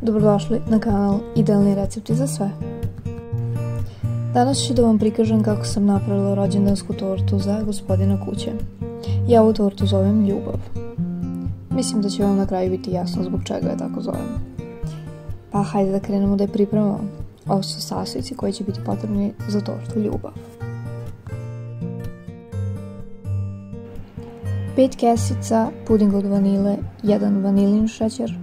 Dobrodošli na kanal Idealni recepti za sve. Danas ću da vam prikažem kako sam napravila rođendansku tortu za gospodina kuće. Ja ovu tortu zovem Ljubav. Mislim da će vam na kraju biti jasno zbog čega je tako zovem. Pa hajde da krenemo da je pripremamo. Ovo su sastojci koji će biti potrebni za tortu Ljubav. 5 kesica pudinga od vanile, 1 vanilin šećer,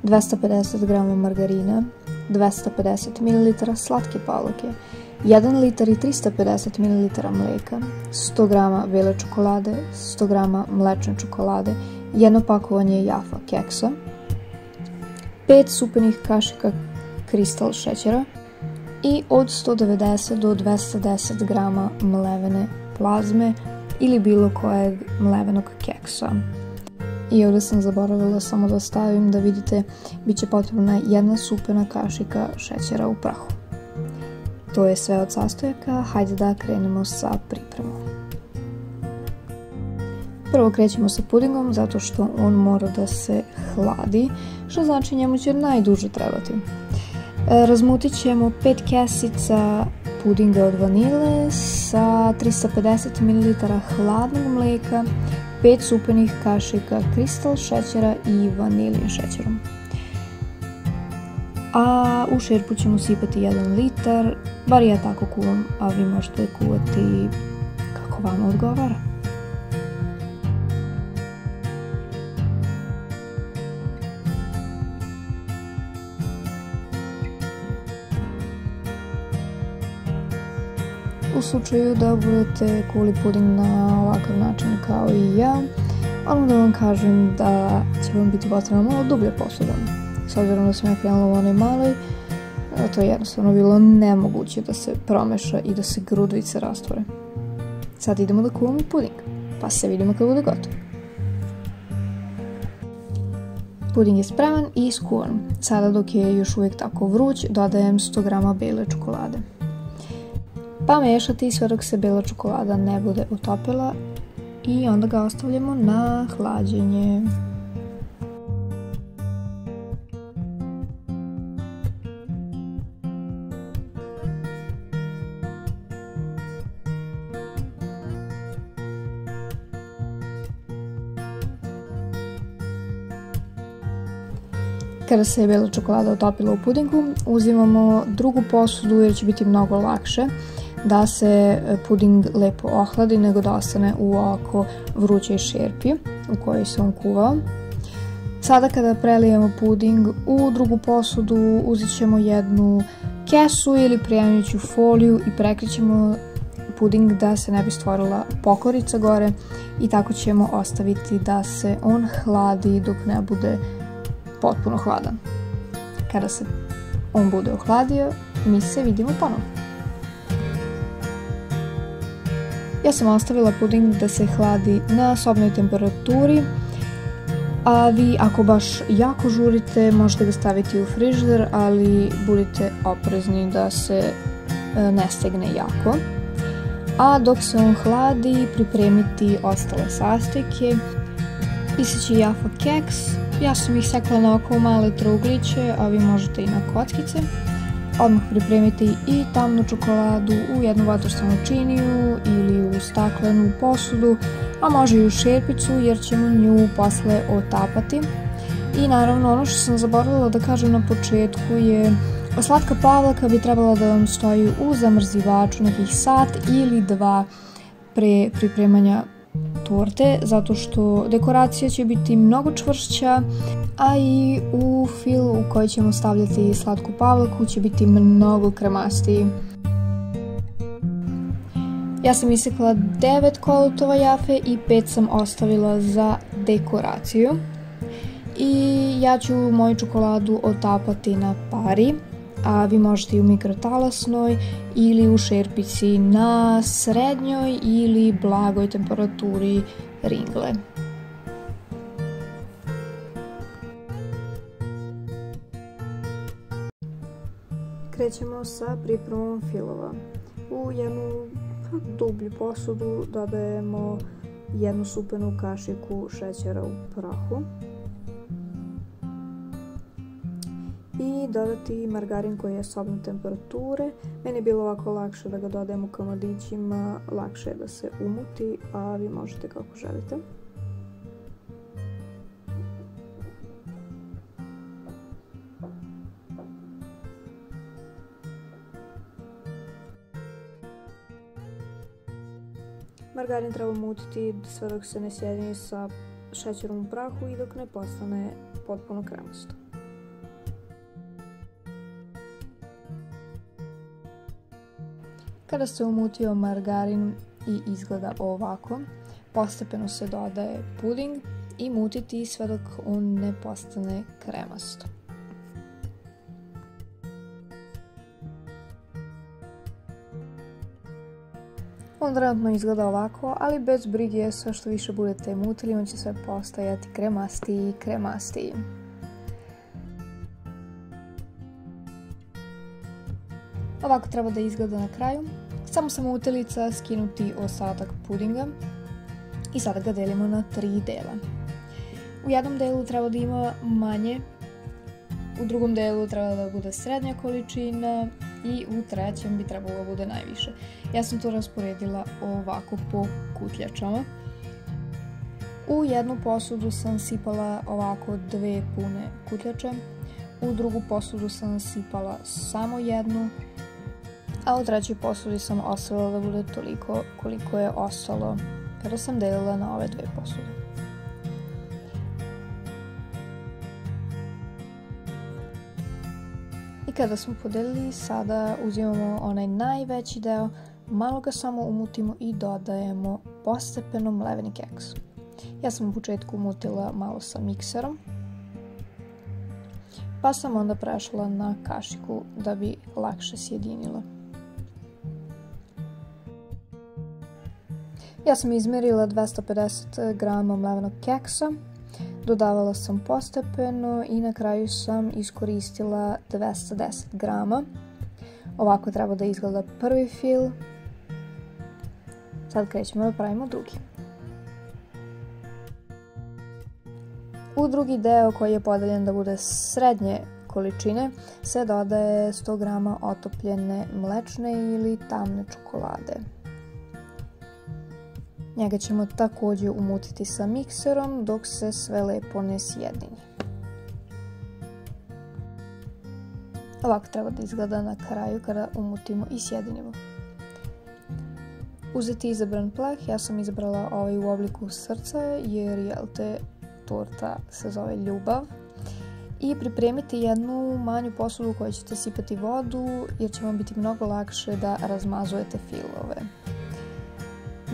250 g margarina, 250 ml slatke pavlake, 1 litar i 350 ml mleka, 100 g bele čokolade, 100 g mlečne čokolade, jedno pakovanje Jaffa keksa, 5 supenih kašika kristal šećera i od 190 do 210 g mlevene plazme ili bilo kojeg mlevenog keksa. I ovdje sam zaboravila samo da stavim da vidite, bit će potrebna 1 supena kašika šećera u prahu. To je sve od sastojaka, hajde da krenemo sa pripremom. Prvo krećemo sa pudingom zato što on mora da se hladi, što znači njemu će najduže trebati. Razmutit ćemo 5 kesica pudinga od vanile sa 350 ml hladnog mleka, 5 supenih kašika kristal šećera i vanilin šećerom. A u šerpu ćemo sipati 1 litar, bar ja tako kuvam, a vi možete kuvati kako vam odgovara. U slučaju da budete kuvali puding na ovakav način kao i ja, ono da vam kažem da će vam biti potrebno malo dublja posuda. S obzirom da sam ja krenula u onoj maloj, to je jednostavno bilo nemoguće da se promeša i da se grudvice rastvore. Sad idemo da kuvamo puding, pa se vidimo kad bude gotov. Puding je spreman i iskuvan. Sada dok je još uvijek tako vruć, dodajem 100 g bele čokolade. Pa mešati sve dok se bela čokolada ne bude utopila i onda ga ostavljamo na hlađenje. Kada se bela čokolada utopila u pudingu, uzimamo drugu posudu jer će biti mnogo lakše da se puding lepo ohladi nego da ostane u ovako vrućoj šerpi u kojoj se on kuvao. Sada kada prelijemo puding u drugu posudu, uzet ćemo jednu kesu ili prijemljujuću foliju i prekrićemo puding da se ne bi stvorila pokorica gore i tako ćemo ostaviti da se on hladi dok ne bude potpuno hladan. Kada se on bude ohladio, mi se vidimo ponovo. Ja sam ostavila puding da se hladi na sobnoj temperaturi, a vi ako baš jako žurite možete ga staviti u frižider, ali budite oprezni da se ne stegne jako. A dok se on hladi, pripremiti ostale sastojke. Iseći Jaffa keks, ja sam ih sekla na ovako male trougliće, a vi možete i na kockice. Odmah pripremiti i tamnu čokoladu u jednu vatrostranu činiju ili u staklenu posudu, a može i u šerpicu jer ćemo nju posle otapati. I naravno ono što sam zaboravila da kažem na početku je slatka pavlaka bi trebala da vam stoji u zamrzivaču nekih sat ili 2 pre pripremanja torte, zato što dekoracija će biti mnogo čvršća, a i u fil u koji ćemo stavljati slatku pavlaku će biti mnogo kremastiji. Ja sam isekla 9 kolutova jafe i 5 sam ostavila za dekoraciju. I ja ću moju čokoladu otapati na pari, a vi možete i u mikrotalasnoj ili u šerpici na srednjoj ili blagoj temperaturi ringle. Krećemo sa pripremom filova. U jednu dublju posudu dodajemo 1 supenu kašiku šećera u prahu i dodati margarin koji je sobne temperature. Meni je bilo ovako lakše da ga dodajem u komadićima, lakše je da se umuti, a vi možete kako želite. Margarin treba mutiti sve dok se ne sjedini sa šećerom u prahu i dok ne postane potpuno kremasto. Kada se umutio margarin i izgleda ovako, postepeno se dodaje puding i mutiti sve dok on ne postane kremasto. On trenutno izgleda ovako, ali bez brige, sve što više budete mutili, on će sve postajati kremastiji i kremastiji. Ovako treba da izgleda na kraju. Samo sam utilica skinuti ostatak pudinga i sada ga delimo na 3 dela. U jednom delu treba da ima manje, u drugom delu treba da bude srednja količina i u trećem bi trebalo da bude najviše. Ja sam to rasporedila ovako po kutljačama. U jednu posudu sam sipala ovako 2 pune kutljače, u drugu posudu sam sipala samo jednu, a u trećoj posudi sam ostavila da bude toliko koliko je ostalo kada sam delila na ove 2 posude. I kada smo podelili, sada uzimamo onaj najveći deo, malo ga samo umutimo i dodajemo postepeno mleveni keks. Ja sam u početku umutila malo sa mikserom, pa sam onda prešla na kašiku da bi lakše sjedinila. Ja sam izmjerila 250 grama mlevenog keksa, dodavala sam postepeno i na kraju sam iskoristila 210 grama. Ovako treba da izgleda prvi fil. Sad krećemo da pravimo drugi. U drugi deo koji je podeljen da bude srednje količine se dodaje 100 grama otopljene mlečne ili tamne čokolade. Njega ćemo također umutiti sa mikserom dok se sve lepo ne sjedini. Ovako treba da izgleda na kraju kada umutimo i sjedinimo. Uzeti izabran pleh, ja sam izabrala ovaj u obliku srca jer torta se zove ljubav. I pripremiti jednu manju posudu u kojoj ćete sipati vodu jer će vam biti mnogo lakše da razmazujete filove.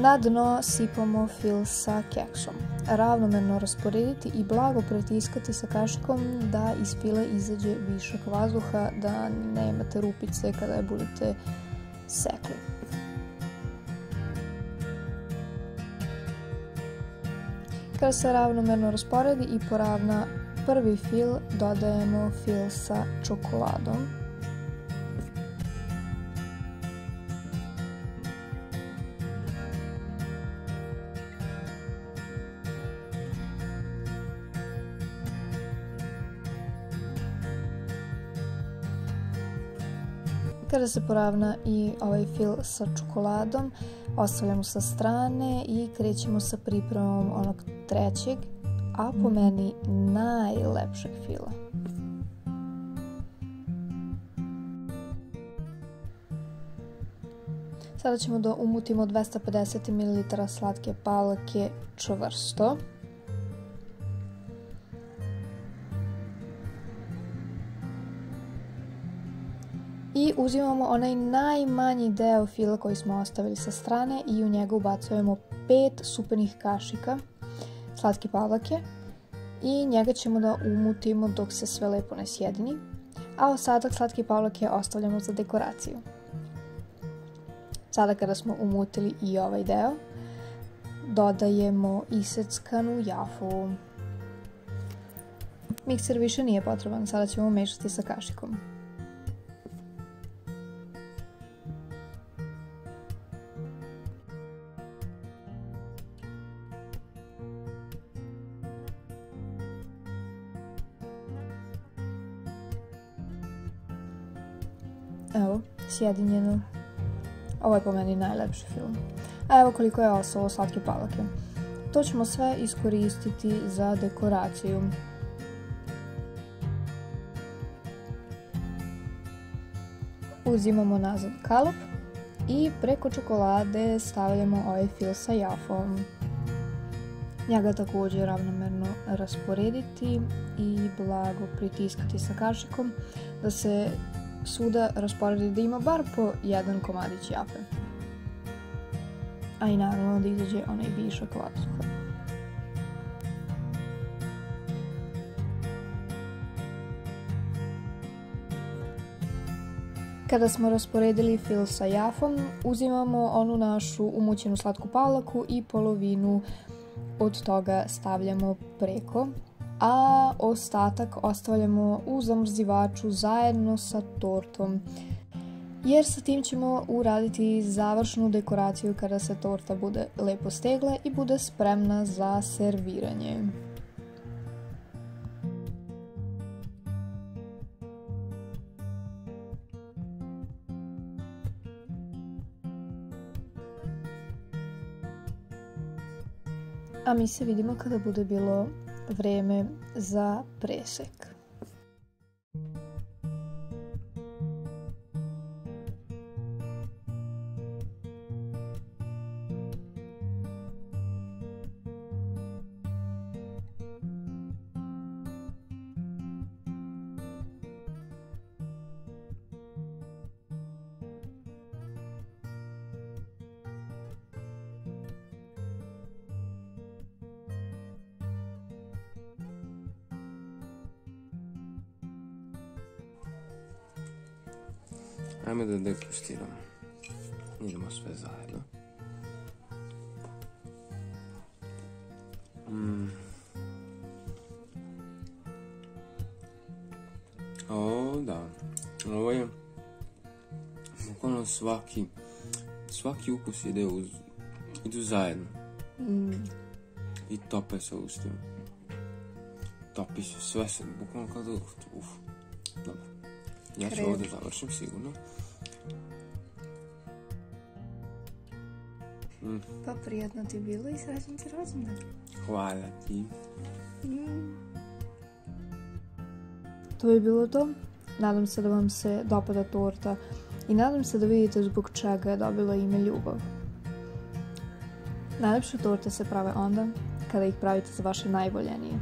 Na dno sipamo fil sa keksom. Ravnomerno rasporediti i blago pritiskati sa kašikom da iz file izađe višak vazduha, da nemate rupice kada je budete sekli. Kada se ravnomerno rasporedi i poravna prvi fil, dodajemo fil sa čokoladom. Kada se poravna i ovaj fil sa čokoladom, ostavljamo sa strane i krećemo sa pripremom onog trećeg, a po meni najlepšeg fila. Sada ćemo da umutimo 250 ml slatke palake čvrsto. I uzimamo onaj najmanji deo fila koji smo ostavili sa strane i u njega ubacujemo 5 supenih kašika slatke pavlake i njega ćemo da umutimo dok se sve lepo ne sjedini, a ostatak slatke pavlake ostavljamo za dekoraciju. Sada kada smo umutili i ovaj deo, dodajemo iseckanu jafu. Mikser više nije potreban, sada ćemo mešati sa kašikom. Evo, Sjedinjeno. Ovo je po meni najlepši film. A evo koliko je ostalo slatke palake. To ćemo sve iskoristiti za dekoraciju. Uzimamo nazad kalup i preko čokolade stavljamo ovaj fil sa jafom. Njega također ravnomerno rasporediti i blago pritiskati sa kašikom da se svuda rasporedi, da ima bar po jedan komadić jafe. A i naravno da izađe onaj višak vazduha. Kada smo rasporedili fil sa jafom, uzimamo onu našu umućenu slatku palaku i polovinu od toga stavljamo preko, a ostatak ostavljamo u zamrzivaču zajedno sa tortom, jer sa tim ćemo uraditi završnu dekoraciju kada se torta bude lepo stegla i bude spremna za serviranje. A mi se vidimo kada bude bilo vreme za presek. Ajmo da degustiramo. Idemo sve zajedno. O, da. Ovo je bukvalno svaki ukus idu zajedno. I tope se ustima. Topi se, sve se, bukvalno kao da dobro. Ja ću ovo da završim sigurno. Pa prijatno ti bilo i srećan ti rođendan. Hvala ti. To je bilo to. Nadam se da vam se dopada torta i nadam se da vidite zbog čega je dobila ime Ljubav. Najlepše torte se prave onda kada ih pravite za vaše najvoljenije.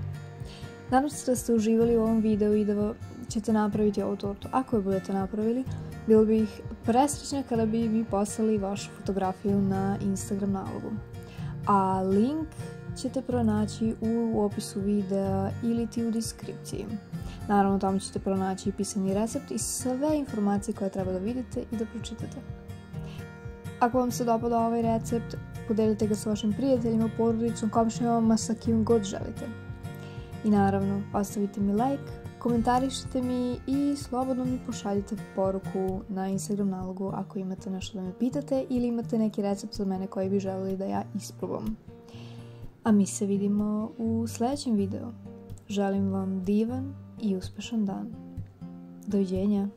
Nadam se da ste uživali u ovom videu i da ćete napraviti ovu tortu. Ako je budete napravili, bilo bih presrećna kada bi mi poslali vašu fotografiju na Instagram nalogu. A link ćete pronaći u opisu videa ili ti u deskripciji. Naravno, tamo ćete pronaći i pisani recept i sve informacije koje treba da vidite i da pročitate. Ako vam se dopada ovaj recept, podelite ga sa vašim prijateljima, porodicom, komšijama, sa kim god želite. I naravno, ostavite mi like, komentarišite mi i slobodno mi pošaljite poruku na Instagram nalogu ako imate nešto da me pitate ili imate neki recept za mene koji bi želeli da ja isprobam. A mi se vidimo u sljedećem videu. Želim vam divan i uspešan dan. Doviđenja!